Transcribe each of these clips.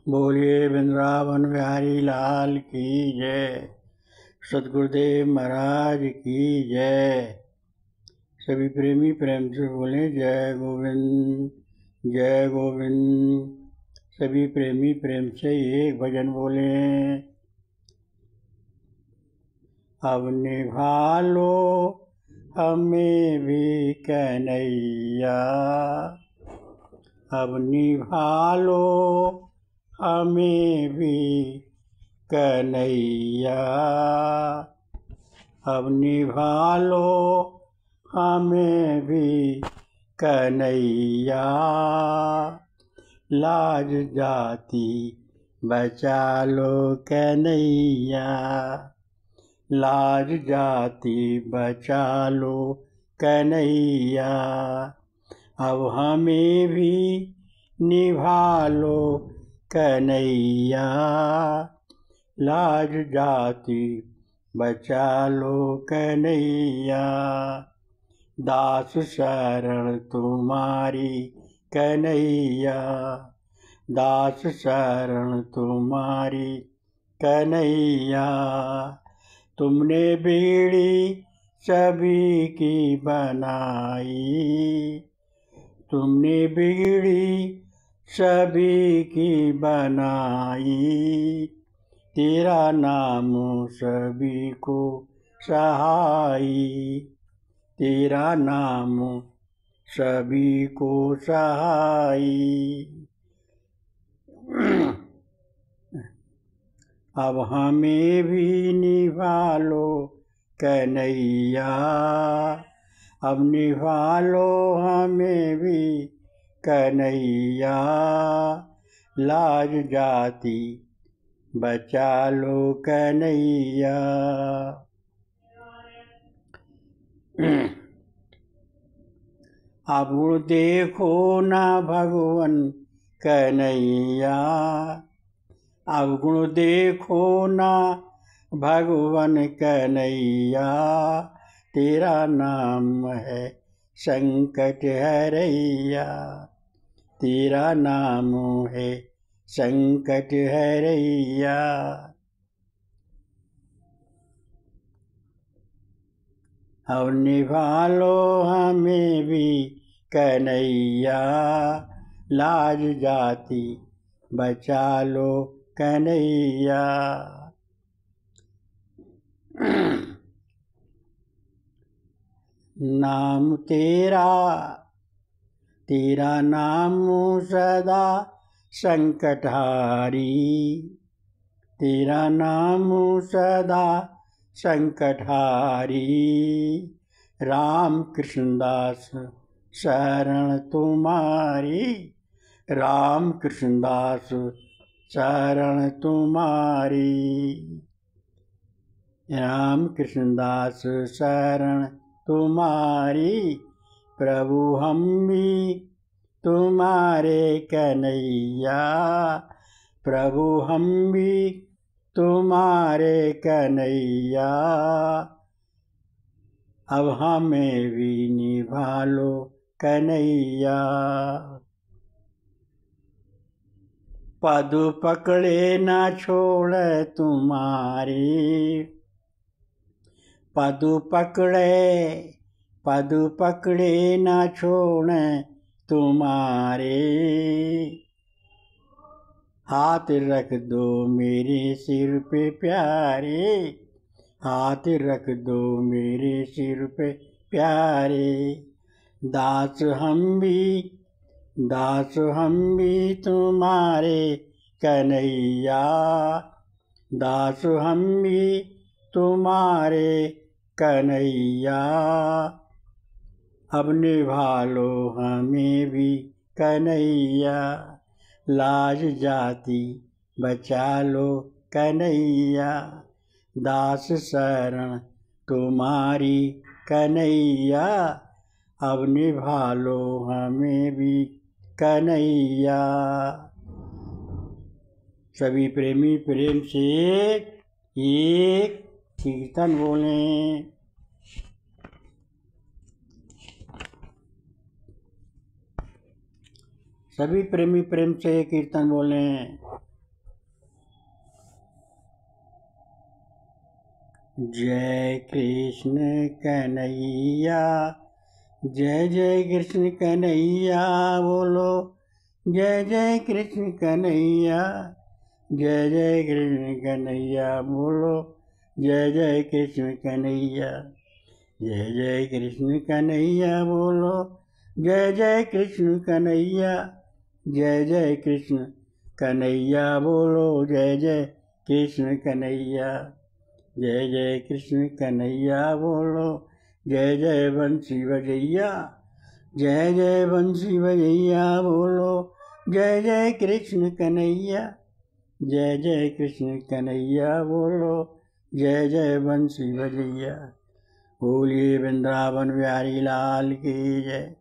बोलिए वृंदावन बिहारी लाल की जय। सतगुरुदेव महाराज की जय। सभी प्रेमी प्रेम से बोले जय गोविंद जय गोविंद। सभी प्रेमी प्रेम से एक भजन बोले। अब निभा लो हमें भी कन्हैया, अब निभा लो हमें भी कन्हैया, अब निभा लो हमें भी कन्हैया। लाज जाती बचा लो कन्हैया, लाज जाती बचा लो कन्हैया। अब हमें भी निभा लो कन्हैया, लाज जाती बचा लो कन्हैया। दास शरण तुम्हारी कन्हैया, दास शरण तुम्हारी कन्हैया। तुमने बीड़ी सभी की बनाई, तुमने बीड़ी सभी की बनाई। तेरा नाम सभी को सहाई, तेरा नाम सभी को सहाई। अब हमें भी निभा लो कन्हैया, अब निभा लो हमें भी कन्हैया। लाज जाती बचा लो कन्हैया। अब देखो ना भगवन कन्हैया, अब गुण देखो ना भगवन कन्हैया। तेरा नाम है संकट हरैया, तेरा नाम है संकट हरैया। अब निभा लो हमें भी कन्हैया, लाज जाती बचा लो कन्हैया। नाम तेरा, तेरा नाम सदा संकटहारी, तेरा नाम सदा संकटहारी। राम कृष्णदास शरण तुम्हारी, राम कृष्णदास शरण तुम्हारी। राम कृष्णदास शरण तुम्हारी। प्रभु हम भी तुम्हारे कन्हैया, प्रभु हम भी तुम्हारे कन्हैया। अब हमें भी निभा लो कन्हैया। पद पकड़े ना छोड़ तुम्हारी, पद पकड़े, पद पकड़े ना छोड़ तुम्हारे। हाथ रख दो मेरे सिर पे प्यारे, हाथ रख दो मेरे सिर पे प्यारे। दास हम भी, दास हम भी तुम्हारे कन्हैया, दास हम भी तुम्हारे कन्हैया। अब निभा लो हमें भी कन्हैया, लाज जाती बचा लो कन्हैया। दास शरण तुम्हारी कन्हैया, अब निभा लो हमें भी कन्हैया। सभी प्रेमी प्रेम से एक कीर्तन बोलें। सभी प्रेमी प्रेम से कीर्तन बोलें। जय कृष्ण कन्हैया, जय जय कृष्ण कन्हैया बोलो, जय जय कृष्ण कन्हैया, जय जय कृष्ण कन्हैया बोलो, जय जय कृष्ण कन्हैया, जय जय कृष्ण कन्हैया बोलो, जय जय कृष्ण कन्हैया, जय जय कृष्ण कन्हैया बोलो, जय जय कृष्ण कन्हैया, जय जय कृष्ण कन्हैया बोलो, जय जय बंसी बजैया, जय जय बंसी बजैया बोलो, जय जय कृष्ण कन्हैया, जय जय कृष्ण कन्हैया बोलो, जय जय बंसी बजैया। बोलिए वृंदावन बिहारी लाल की जय,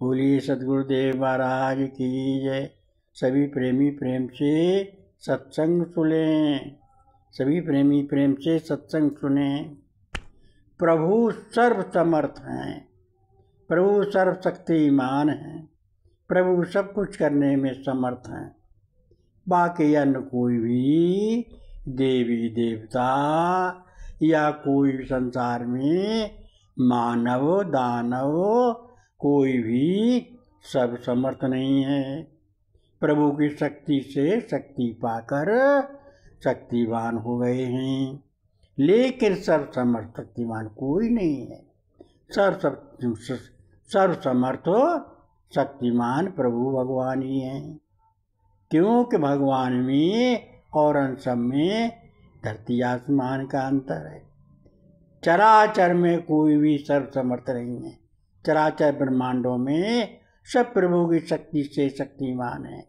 बोलिए सतगुरुदेव महाराज की जय। सभी प्रेमी प्रेम से सत्संग सुनें, सभी प्रेमी प्रेम से सत्संग सुनें। प्रभु सर्व समर्थ हैं, प्रभु सर्व शक्तिमान हैं, प्रभु सब कुछ करने में समर्थ हैं। बाकी अन्य कोई भी देवी देवता या कोई भी संसार में मानव दानव कोई भी सब समर्थ नहीं है। प्रभु की शक्ति से शक्ति पाकर शक्तिवान हो गए हैं, लेकिन सर्व समर्थ शक्तिमान कोई नहीं है। सर्व समर्थ शक्तिमान प्रभु भगवान ही हैं, क्योंकि भगवान में और अन सब में धरती आसमान का अंतर है। चराचर में कोई भी सर्व समर्थ नहीं है। चराचर ब्रह्मांडों में सब प्रभु की शक्ति से शक्तिमान है।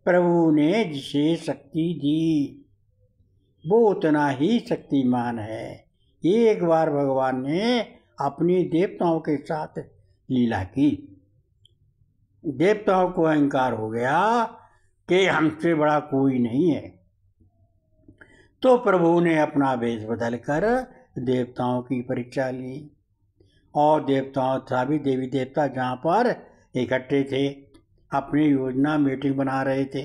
प्रभु ने जिसे शक्ति दी वो उतना ही शक्तिमान है। एक बार भगवान ने अपनी देवताओं के साथ लीला की, देवताओं को अहंकार हो गया कि हमसे बड़ा कोई नहीं है, तो प्रभु ने अपना वेश बदलकर देवताओं की परीक्षा ली। और देवताओं सभी देवी देवता जहाँ पर इकट्ठे थे, अपनी योजना मीटिंग बना रहे थे,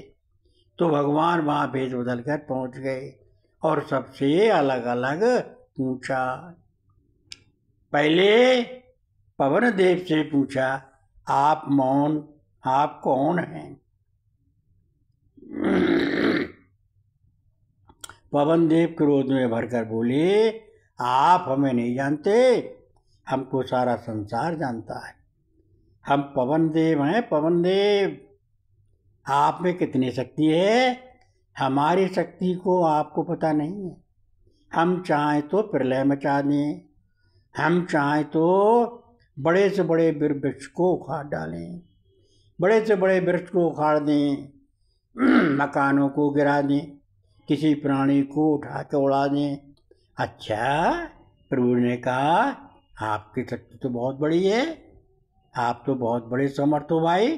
तो भगवान वहाँ वेश बदलकर पहुँच गए और सबसे अलग अलग पूछा। पहले पवन देव से पूछा, आप आप कौन हैं? पवन देव क्रोध में भरकर बोले, आप हमें नहीं जानते, हमको सारा संसार जानता है। हम पवन देव हैं, पवन देव। आप में कितनी शक्ति है, हमारी शक्ति को आपको पता नहीं है। हम चाहें तो प्रलय मचा दें, हम चाहें तो बड़े से बड़े वृक्ष को उखाड़ डालें, बड़े से बड़े वृक्ष को उखाड़ दें, मकानों को गिरा दें, किसी प्राणी को उठा के उड़ा दें। अच्छा, प्रभु ने कहा, आपकी शक्ति तो बहुत बड़ी है, आप तो बहुत बड़े समर्थ हो भाई,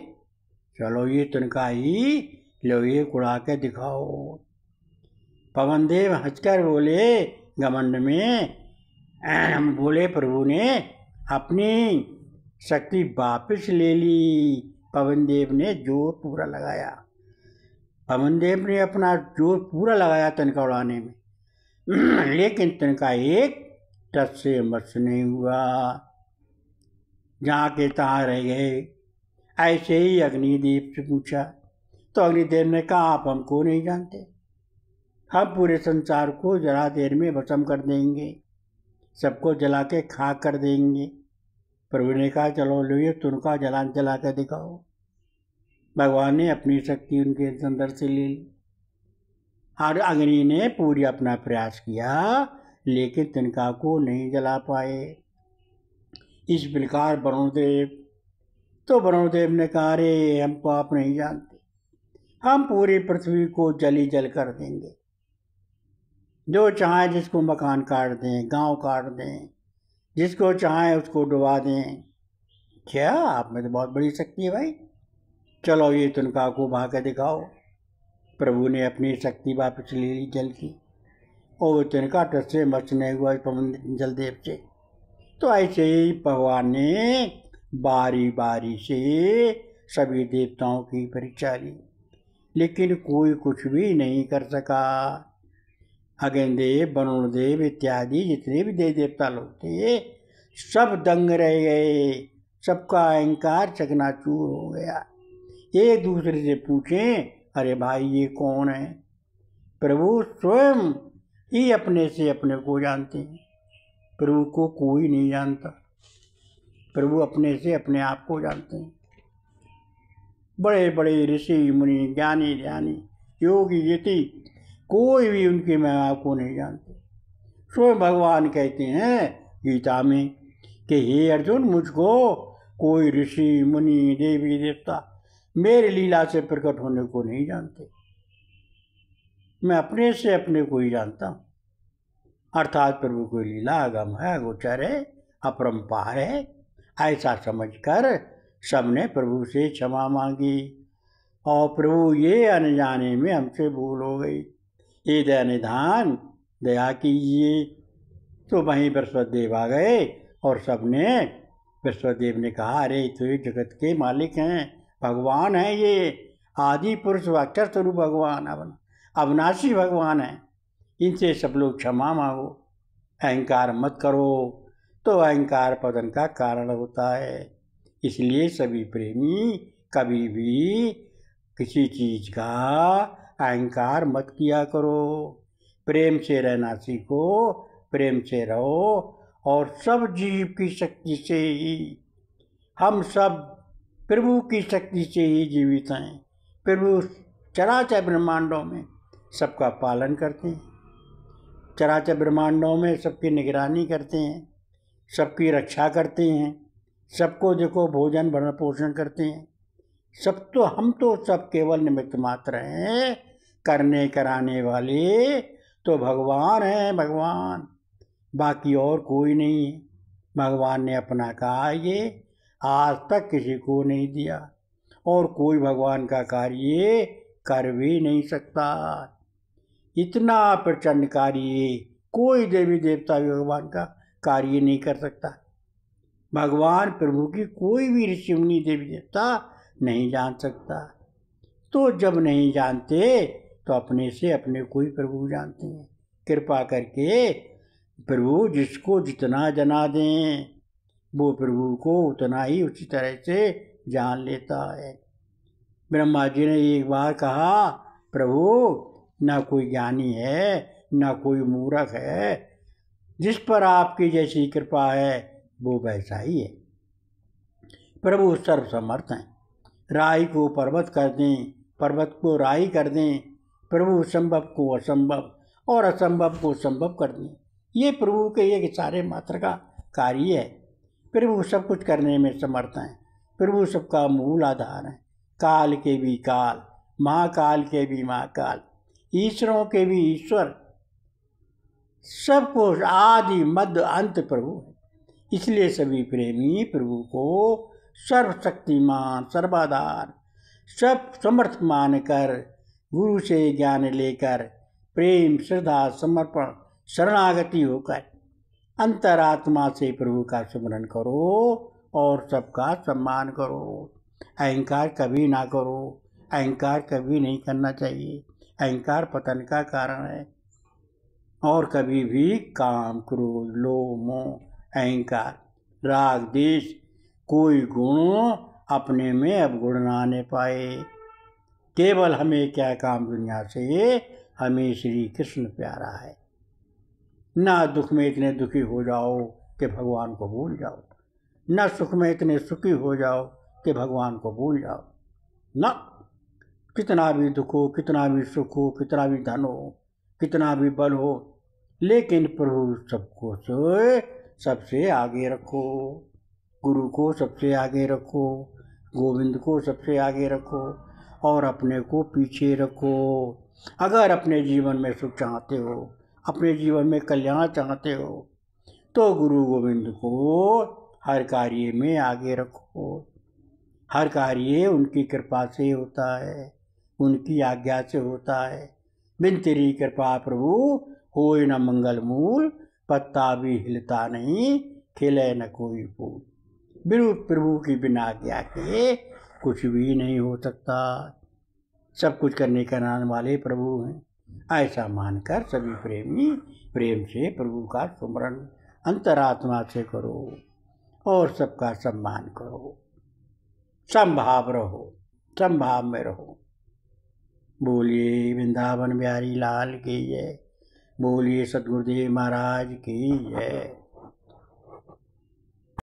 चलो ये तिनका ही लो, ये उड़ा के दिखाओ। पवन देव हंसकर बोले, घमंड में बोले, प्रभु ने अपनी शक्ति वापस ले ली। पवन देव ने जोर पूरा लगाया, पवन देव ने अपना जोर पूरा लगाया तिनका उड़ाने में, लेकिन तिनका एक टस से मस नहीं हुआ, जहाँ के तहाँ रह गए। ऐसे ही अग्निदेव से पूछा, तो अग्निदेव ने कहा, आप हमको नहीं जानते, हम पूरे संसार को जरा देर में भस्म कर देंगे, सबको जला के खाक कर देंगे। प्रभु ने कहा, चलो लो ये तुनका जला कर दिखाओ। भगवान ने अपनी शक्ति उनके अंदर से ले ली और अग्नि ने पूरी अपना प्रयास किया, लेकिन तिनका को नहीं जला पाए। इस प्रकार वरुणदेव, तो वरुणदेव ने कहा, अरे हमको आप नहीं जानते, हम पूरी पृथ्वी को जली जल कर देंगे, जो चाहे जिसको मकान काट दें, गांव काट दें, जिसको चाहे उसको डुबा दें। क्या आप में तो बहुत बड़ी शक्ति है भाई, चलो ये तिनका को बहा के दिखाओ। प्रभु ने अपनी शक्ति वापस ले ली जल की, और वो तिनका टस से मस नहीं हुआ पवन जलदेव से। तो ऐसे ही भगवान ने बारी बारी से सभी देवताओं की परीक्षा ली, लेकिन कोई कुछ भी नहीं कर सका। अग्निदेव, वरुण देव इत्यादि जितने भी देव देवता लोग थे सब दंग रह गए, सबका अहंकार चकनाचूर हो गया। एक दूसरे से पूछें, अरे भाई ये कौन है? प्रभु स्वयं ही अपने से अपने को जानते हैं, प्रभु को कोई नहीं जानता। प्रभु अपने से अपने आप को जानते हैं। बड़े बड़े ऋषि मुनि, ज्ञानी ध्यानी, योगी यति, कोई भी उनकी महिमा को नहीं जानते। स्वयं भगवान कहते हैं गीता में कि हे अर्जुन, मुझको कोई ऋषि मुनि देवी देवता मेरी लीला से प्रकट होने को नहीं जानते, मैं अपने से अपने को ही जानता हूँ। अर्थात प्रभु की लीला अगम है, अगोचर है, अपरंपार है। ऐसा समझकर सबने प्रभु से क्षमा मांगी और प्रभु ये अनजाने में हमसे भूल हो गई, ये दया निधान दया कीजिए। तो वहीं बृहस्पतिदेव आ गए और सबने, बृहस्पतिदेव ने कहा, अरे तो ये जगत के मालिक हैं, भगवान हैं, ये आदि पुरुष अक्षर स्वरूप भगवान, अविनाशी भगवान है, इनसे सब लोग क्षमा मांगो, अहंकार मत करो। तो अहंकार पतन का कारण होता है। इसलिए सभी प्रेमी कभी भी किसी चीज का अहंकार मत किया करो, प्रेम से रहना सीखो, प्रेम से रहो। और सब जीव की शक्ति से ही, हम सब प्रभु की शक्ति से ही जीवित हैं। प्रभु चराचर ब्रह्मांडों में सबका पालन करते हैं, चराचर ब्रह्मांडों में सबकी निगरानी करते हैं, सबकी रक्षा करते हैं, सबको देखो भोजन भरण पोषण करते हैं। सब तो हम तो सब केवल निमित्त मात्र हैं, करने कराने वाले तो भगवान हैं, भगवान, बाकी और कोई नहीं है। भगवान ने अपना कहा ये आज तक किसी को नहीं दिया और कोई भगवान का कार्य कर भी नहीं सकता। इतना प्रचंड कार्य कोई देवी देवता भी भगवान का कार्य नहीं कर सकता। भगवान प्रभु की कोई भी ऋषि मुनि देवी देवता नहीं जान सकता। तो जब नहीं जानते तो अपने से अपने को ही प्रभु जानते हैं। कृपा करके प्रभु जिसको जितना जना दें वो प्रभु को उतना ही उसी तरह से जान लेता है। ब्रह्मा जी ने एक बार कहा, प्रभु ना कोई ज्ञानी है ना कोई मूर्ख है, जिस पर आपकी जैसी कृपा है वो वैसा ही है। प्रभु सर्वसमर्थ हैं, राई को पर्वत कर दें, पर्वत को राई कर दें। प्रभु संभव को असंभव और असंभव को संभव कर दें। ये प्रभु के एक सारे मात्र का कार्य है। प्रभु सब कुछ करने में समर्थ हैं। प्रभु सबका मूल आधार है। काल के भी काल, महाकाल के भी महाकाल, ईश्वरों के भी ईश्वर, सबको आदि मध्य अंत प्रभु है। इसलिए सभी प्रेमी प्रभु को सर्वशक्तिमान, सर्वाधार, सब समर्थ मानकर गुरु से ज्ञान लेकर प्रेम, श्रद्धा, समर्पण, शरणागति होकर अंतरात्मा से प्रभु का स्मरण करो और सबका सम्मान करो। अहंकार कभी ना करो, अहंकार कभी नहीं करना चाहिए। अहंकार पतन का कारण है। और कभी भी काम, क्रोध, लोभ, मोह, अहंकार, राग, द्वेष, कोई गुण अपने में अवगुण ना आने पाए। केवल हमें क्या काम दुनिया से, हमें श्री कृष्ण प्यारा है। ना दुख में इतने दुखी हो जाओ कि भगवान को भूल जाओ, ना सुख में इतने सुखी हो जाओ कि भगवान को भूल जाओ। ना कितना भी दुख हो, कितना भी सुख हो, कितना भी धन हो, कितना भी बल हो, लेकिन प्रभु सबको सबसे आगे रखो। गुरु को सबसे आगे रखो, गोविंद को सबसे आगे रखो और अपने को पीछे रखो। अगर अपने जीवन में सुख चाहते हो, अपने जीवन में कल्याण चाहते हो, तो गुरु गोविंद को हर कार्य में आगे रखो। हर कार्य उनकी कृपा से होता है, उनकी आज्ञा से होता है। बिन तेरी कृपा प्रभु होए न मंगल मूल, पत्ता भी हिलता नहीं, खिले न कोई फूल। बिनु प्रभु की बिना आज्ञा के कुछ भी नहीं हो सकता। सब कुछ करने का नाम वाले प्रभु हैं। ऐसा मानकर सभी प्रेमी प्रेम से प्रभु का सुमरण अंतरात्मा से करो और सबका सम्मान करो, समभाव रहो, समभाव में रहो। बोलिए वृंदावन बिहारी लाल की जय, बोलिए सतगुरुदेव महाराज की जय।